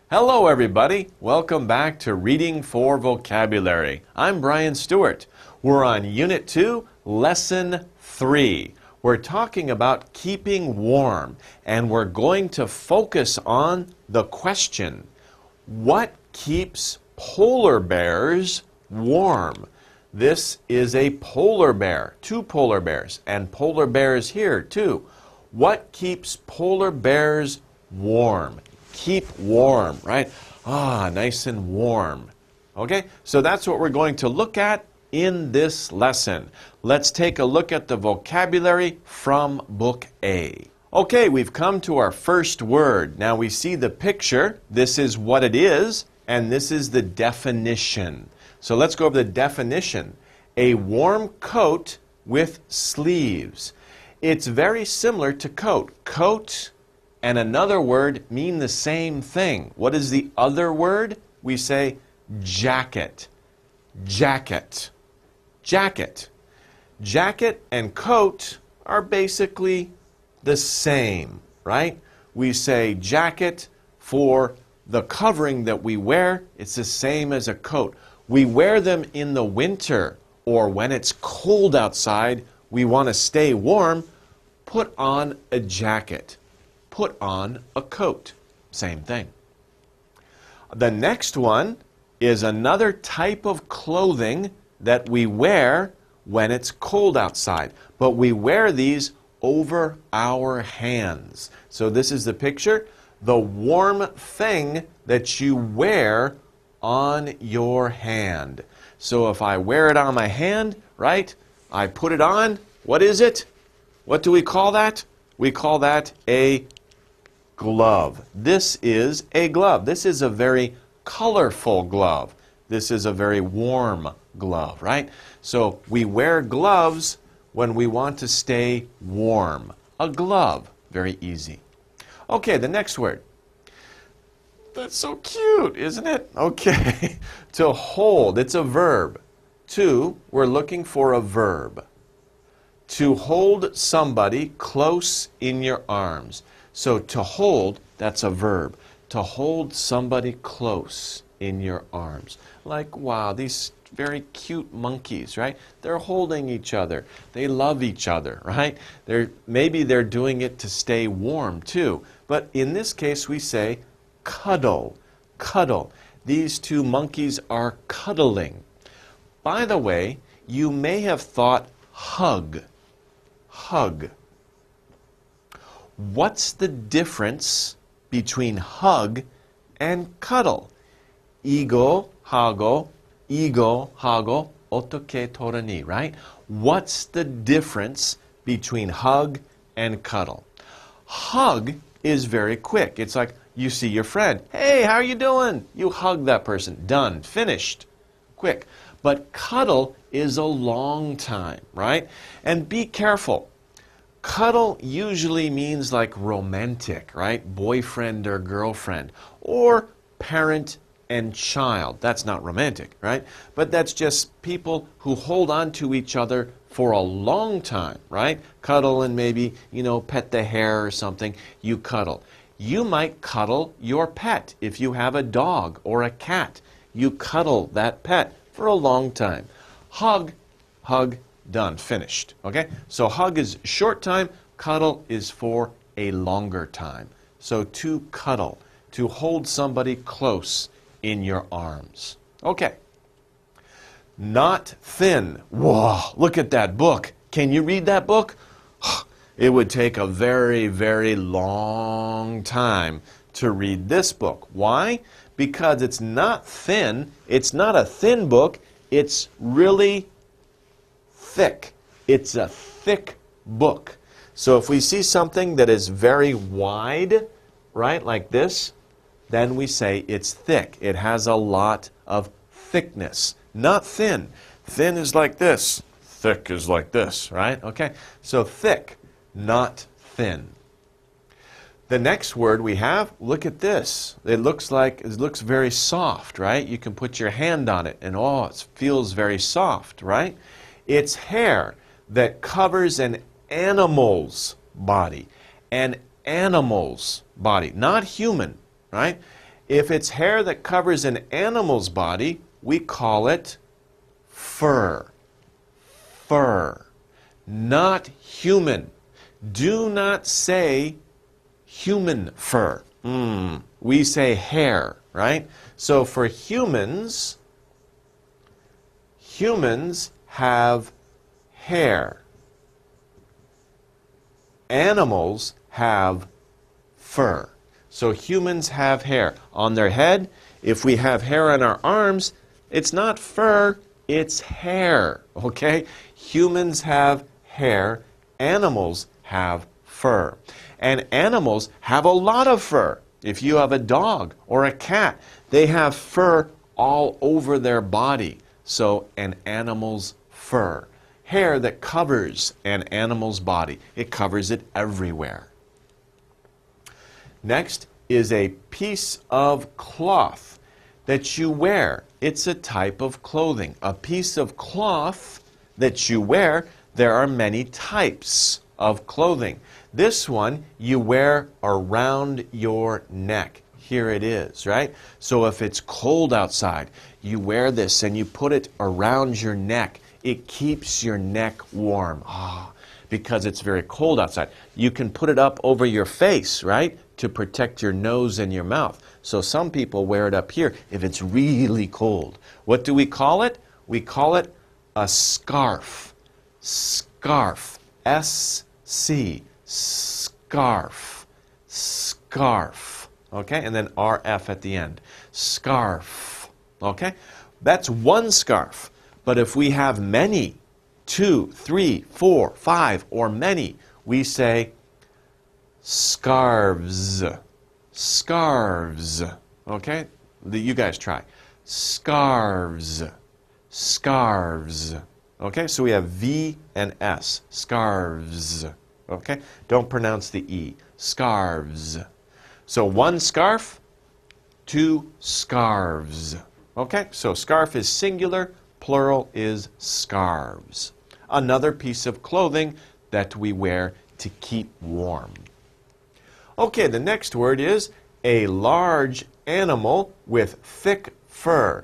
Hello everybody, welcome back to Reading for Vocabulary. I'm Brian Stewart. We're on Unit 2, Lesson 3. We're talking about keeping warm, and we're going to focus on the question, what keeps polar bears warm? This is a polar bear, two polar bears, and polar bears here too. What keeps polar bears warm? Keep warm, right? Nice and warm. Okay, so that's what we're going to look at in this lesson. Let's take a look at the vocabulary from Book A. Okay, we've come to our first word. Now we see the picture. This is what it is, and this is the definition. So let's go over the definition. A warm coat with sleeves. It's very similar to coat. Coat and another word mean the same thing. What is the other word? We say jacket. Jacket. Jacket. Jacket and coat are basically the same, right? We say jacket for the covering that we wear. It's the same as a coat. We wear them in the winter, or when it's cold outside, we want to stay warm, put on a jacket. Put on a coat. Same thing. The next one is another type of clothing that we wear when it's cold outside. But we wear these over our hands. So this is the picture. The warm thing that you wear on your hand. So if I wear it on my hand, right? I put it on. What is it? What do we call that? We call that a glove. This is a glove. This is a very colorful glove. This is a very warm glove, right? So we wear gloves when we want to stay warm. A glove. Very easy. Okay, the next word. That's so cute, isn't it? Okay. To hold. It's a verb. We're looking for a verb. To hold somebody close in your arms. So to hold, that's a verb. To hold somebody close in your arms. Like, wow, these very cute monkeys, right? They're holding each other. They love each other, right? Maybe they're doing it to stay warm too. But in this case, we say cuddle. Cuddle. These two monkeys are cuddling. By the way, you may have thought hug. Hug. What's the difference between hug and cuddle? 이거 하고 어떻게 다르니, right? What's the difference between hug and cuddle? Hug is very quick. It's like you see your friend. Hey, how are you doing? You hug that person. Done. Finished. Quick. But cuddle is a long time, right? And be careful. Cuddle usually means like romantic, right? Boyfriend or girlfriend. Or parent and child. That's not romantic, right? But that's just people who hold on to each other for a long time, right? Cuddle and maybe, pet the hair or something. You cuddle. You might cuddle your pet if you have a dog or a cat. You cuddle that pet for a long time. Hug, done, finished. Okay? So hug is short time, cuddle is for a longer time. So to cuddle, to hold somebody close in your arms. Okay. Not thin. Whoa, look at that book. Can you read that book? It would take a very, very long time to read this book. Why? Because it's not thin. It's not a thin book. It's really thick. It's a thick book. So if we see something that is very wide, right, like this, then we say it's thick. It has a lot of thickness. Not thin. Thin is like this. Thick is like this, right? Okay, so thick, not thin. The next word we have, look at this. It looks very soft, right? You can put your hand on it and it feels very soft, right? It's hair that covers an animal's body. An animal's body, not human, right? If it's hair that covers an animal's body, we call it fur. Fur. Not human. Do not say human fur. We say hair, right? So for humans, humans have hair. Animals have fur. So humans have hair on their head. If we have hair on our arms, it's not fur, it's hair, okay? Humans have hair. Animals have fur. And animals have a lot of fur. If you have a dog or a cat, they have fur all over their body. So an animal's fur. Hair that covers an animal's body. It covers it everywhere. Next is a piece of cloth that you wear. It's a type of clothing. A piece of cloth that you wear, there are many types of clothing. This one you wear around your neck. Here it is, right? So if it's cold outside, you wear this and you put it around your neck. It keeps your neck warm. Because it's very cold outside. You can put it up over your face, right? To protect your nose and your mouth. So some people wear it up here if it's really cold. What do we call it? We call it a scarf. Scarf. S-C. Scarf. Scarf. Okay? And then R-F at the end. Scarf. Okay? That's one scarf. But if we have many, 2, 3, 4, 5, or many, we say scarves. Scarves. Okay? You guys try. Scarves. Scarves. Okay? So we have V and S. Scarves. Okay? Don't pronounce the E. Scarves. So one scarf, 2 scarves. Okay? So scarf is singular. Plural is scarves. Another piece of clothing that we wear to keep warm. Okay, the next word is a large animal with thick fur.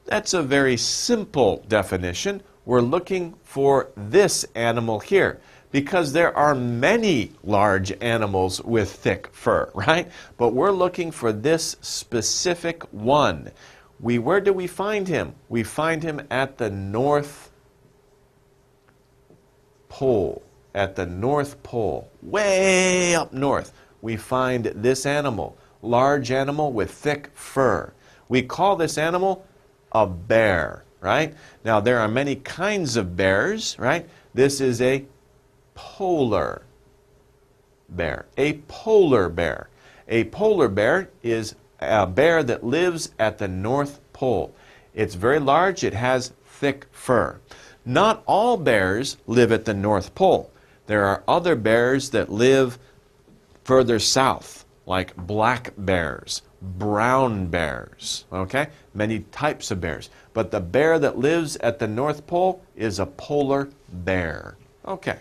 That's a very simple definition. We're looking for this animal here because there are many large animals with thick fur, right? But we're looking for this specific one. Where do we find him? We find him at the North Pole. At the North Pole, way up north, we find this animal, large animal with thick fur. We call this animal a bear, right? Now, there are many kinds of bears, right? This is a polar bear. A polar bear. A polar bear is a bear that lives at the North Pole. It's very large. It has thick fur. Not all bears live at the North Pole. There are other bears that live further south, like black bears, brown bears, okay? Many types of bears. But the bear that lives at the North Pole is a polar bear. Okay.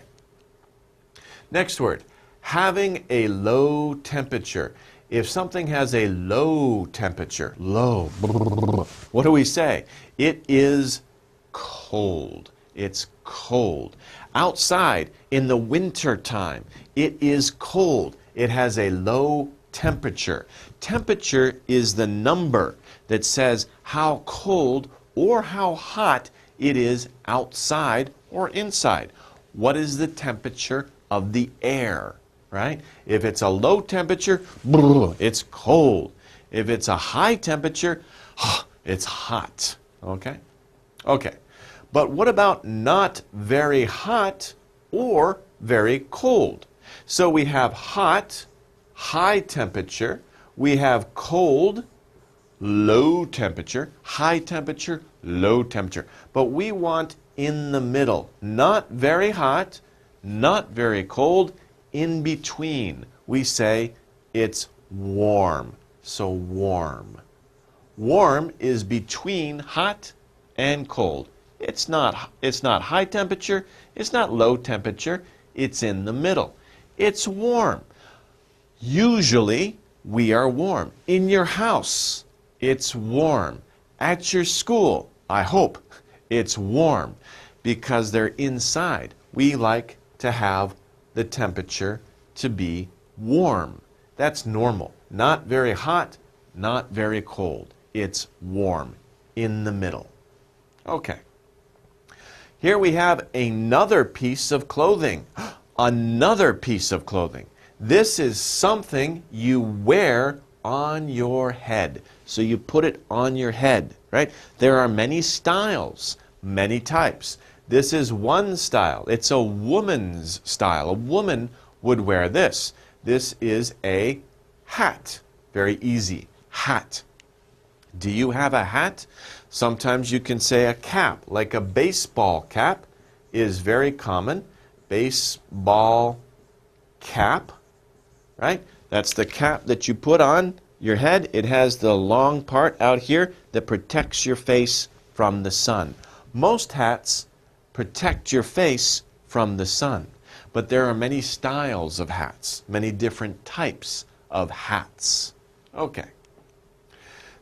Next word, having a low temperature. If something has a low temperature, low, what do we say? It is cold. It's cold. Outside, in the winter time, it is cold. It has a low temperature. Temperature is the number that says how cold or how hot it is outside or inside. What is the temperature of the air, right? If it's a low temperature, it's cold. If it's a high temperature, it's hot, okay? Okay, but what about not very hot or very cold? So we have hot, high temperature. We have cold, low temperature, high temperature, low temperature. But we want in the middle, not very hot, not very cold, in between. We say it's warm. So warm. Warm is between hot and cold. It's not high temperature, it's not low temperature, it's in the middle. It's warm. Usually we are warm. In your house, it's warm. At your school, I hope, it's warm because they're inside. We like to have the temperature to be warm. That's normal. Not very hot, not very cold. It's warm, in the middle. Okay. Here we have another piece of clothing. Another piece of clothing. This is something you wear on your head. So you put it on your head, right? There are many styles, many types. This is one style. It's a woman's style. A woman would wear this. This is a hat. Very easy. Hat. Do you have a hat? Sometimes you can say a cap, like a baseball cap is very common. Baseball cap, right? That's the cap that you put on your head. It has the long part out here that protects your face from the sun. Most hats protect your face from the sun, but there are many styles of hats, many different types of hats. Okay.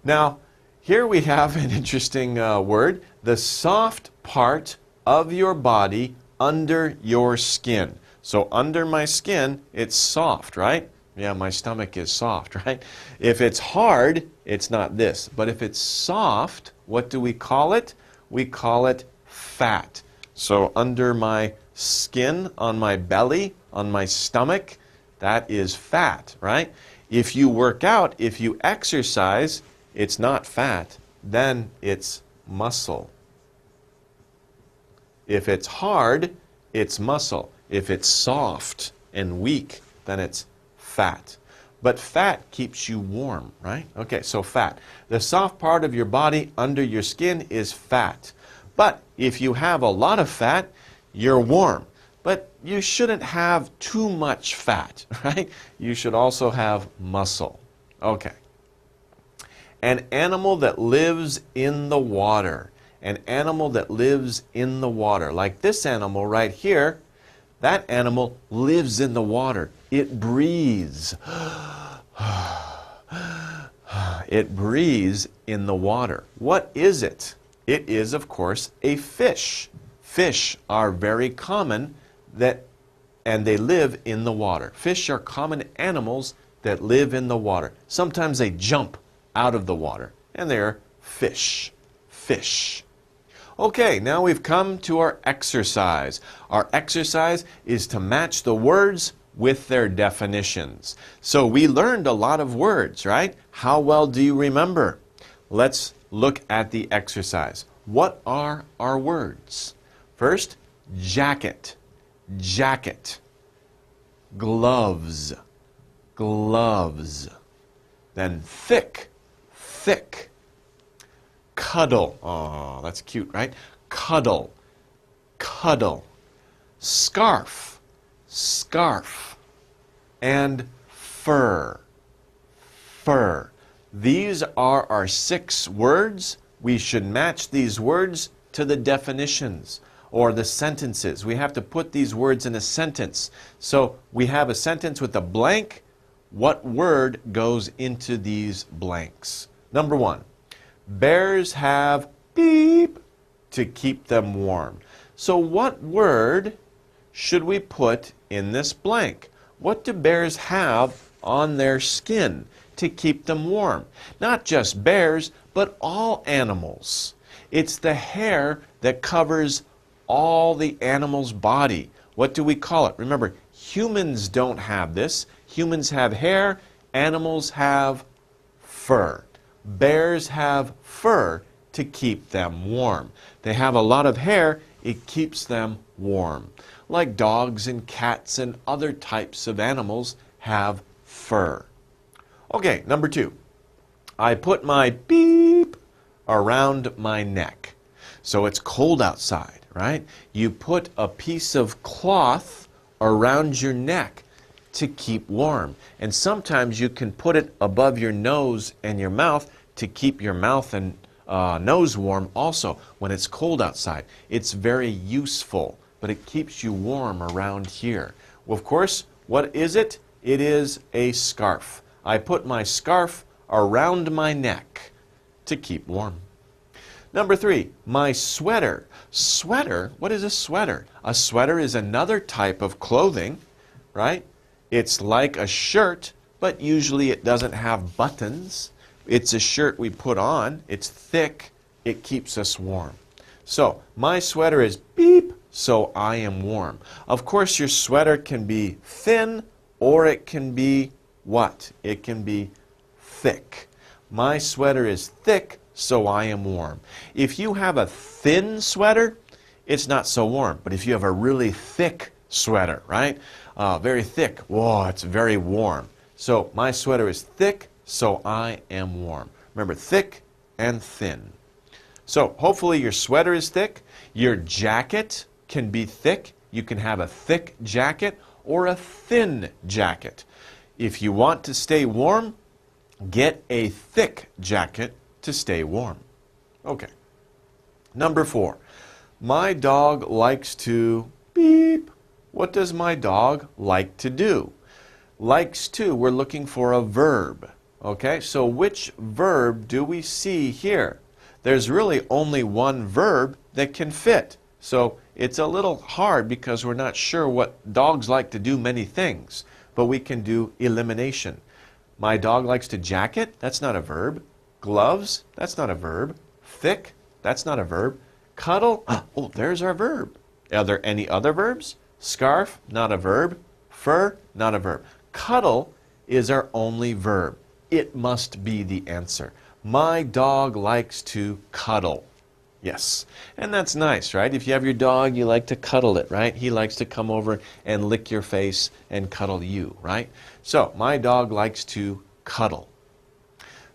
Now, here we have an interesting word, the soft part of your body under your skin. So under my skin, it's soft, right? Yeah, my stomach is soft, right? If it's hard, it's not this. But if it's soft, what do we call it? We call it fat. So under my skin, on my belly, on my stomach, that is fat, right? If you work out, if you exercise, it's not fat, then it's muscle. If it's hard, it's muscle. If it's soft and weak, then it's fat. But fat keeps you warm, right? Okay, so fat. The soft part of your body under your skin is fat. But if you have a lot of fat, you're warm. But you shouldn't have too much fat, right? You should also have muscle. Okay. An animal that lives in the water. An animal that lives in the water. Like this animal right here, that animal lives in the water. It breathes. It breathes in the water. What is it? It is, of course, a fish. Fish are very common and they live in the water. Fish are common animals that live in the water. Sometimes they jump out of the water, and they're fish. Fish. Okay, now we've come to our exercise. Our exercise is to match the words with their definitions. So we learned a lot of words, right? How well do you remember? Let's look at the exercise. What are our words? First, jacket. Jacket. Gloves. Gloves. Then thick. Thick. Cuddle. Oh, that's cute, right? Cuddle. Cuddle. Scarf. Scarf. And fur. Fur. These are our 6 words. We should match these words to the definitions or the sentences. We have to put these words in a sentence. So we have a sentence with a blank. What word goes into these blanks? Number 1, bears have beep to keep them warm. So what word should we put in this blank? What do bears have on their skin to keep them warm? Not just bears, but all animals. It's the hair that covers all the animal's body. What do we call it? Remember, humans don't have this. Humans have hair, animals have fur. Bears have fur to keep them warm. They have a lot of hair, it keeps them warm. Like dogs and cats and other types of animals have fur. Okay, number 2. I put my beep around my neck. So it's cold outside, right? You put a piece of cloth around your neck to keep warm. And sometimes you can put it above your nose and your mouth to keep your mouth and nose warm also when it's cold outside. It's very useful, but it keeps you warm around here. Well, of course, what is it? It is a scarf. I put my scarf around my neck to keep warm. Number 3, my sweater. Sweater, what is a sweater? A sweater is another type of clothing, right? It's like a shirt, but usually it doesn't have buttons. It's a shirt we put on. It's thick. It keeps us warm. So, my sweater is beep, so I am warm. Of course, your sweater can be thin or it can be what? It can be thick. My sweater is thick, so I am warm. If you have a thin sweater, it's not so warm. But if you have a really thick sweater, right? Very thick, whoa, it's very warm. So my sweater is thick, so I am warm. Remember, thick and thin. So hopefully your sweater is thick. Your jacket can be thick. You can have a thick jacket or a thin jacket. If you want to stay warm, get a thick jacket to stay warm. Okay. Number 4, my dog likes to beep. What does my dog like to do? Likes to, we're looking for a verb. Okay, so which verb do we see here? There's really only one verb that can fit. So it's a little hard because we're not sure what dogs like to do many things. But we can do elimination. My dog likes to jacket, that's not a verb. Gloves, that's not a verb. Thick, that's not a verb. Cuddle, oh, there's our verb. Are there any other verbs? Scarf, not a verb. Fur, not a verb. Cuddle is our only verb. It must be the answer. My dog likes to cuddle. Yes, and that's nice, right? If you have your dog, you like to cuddle it, right? He likes to come over and lick your face and cuddle you, right? So, my dog likes to cuddle.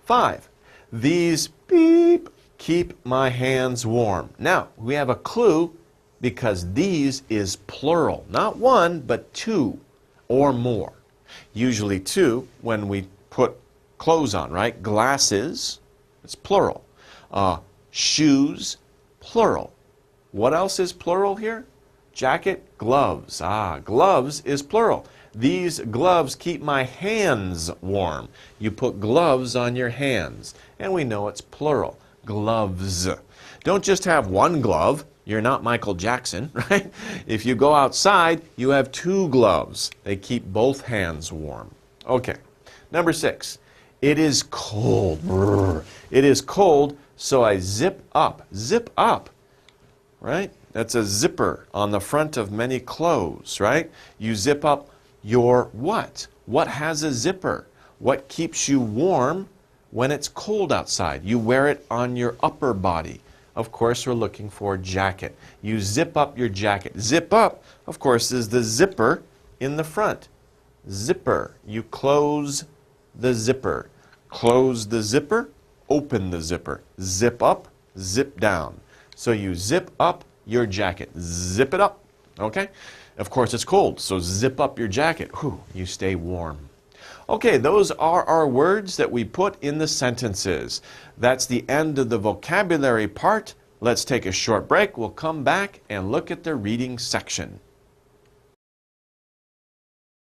5, these beep keep my hands warm. Now, we have a clue because these is plural. Not one, but 2 or more. Usually 2 when we put clothes on, right? Glasses, it's plural. Shoes, plural. What else is plural here? Jacket, gloves. Gloves is plural. These gloves keep my hands warm. You put gloves on your hands, and we know it's plural. Gloves. Don't just have one glove. You're not Michael Jackson, right? If you go outside, you have 2 gloves. They keep both hands warm. Okay. Number 6. It is cold. It is cold, so I zip up. Zip up, right? That's a zipper on the front of many clothes, right? You zip up your what? What has a zipper? What keeps you warm when it's cold outside? You wear it on your upper body. Of course, we're looking for jacket. You zip up your jacket. Zip up, of course, is the zipper in the front. Zipper. You close the zipper. Close the zipper, open the zipper. Zip up, zip down. So you zip up your jacket. Zip it up, okay? Of course, it's cold, so zip up your jacket. Whew, you stay warm. Okay, those are our words that we put in the sentences. That's the end of the vocabulary part. Let's take a short break. We'll come back and look at the reading section.